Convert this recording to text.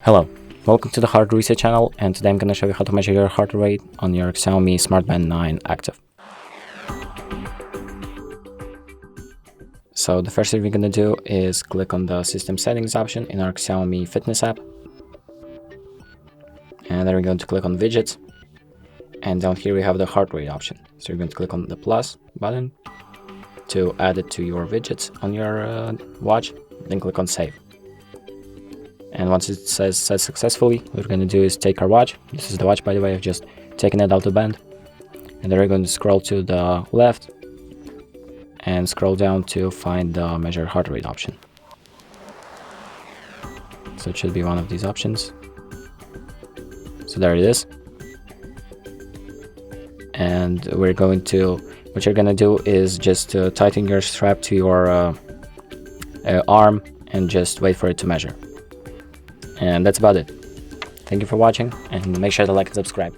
Hello, welcome to the Hard Reset channel, and today I'm going to show you how to measure your heart rate on your XIAOMI Smart Band 9 Active. So the first thing we're going to do is click on the system settings option in our XIAOMI fitness app. And then we're going to click on widgets. And down here we have the heart rate option. So you're going to click on the plus button to add it to your widgets on your watch, then click on save. And once it says set successfully, what we're going to do is take our watch. This is the watch, by the way. I've just taken it out of the band. And then we're going to scroll to the left and scroll down to find the measure heart rate option. So it should be one of these options. So there it is. And what you're going to do is just tighten your strap to your arm and just wait for it to measure. And that's about it. Thank you for watching, and make sure to like and subscribe.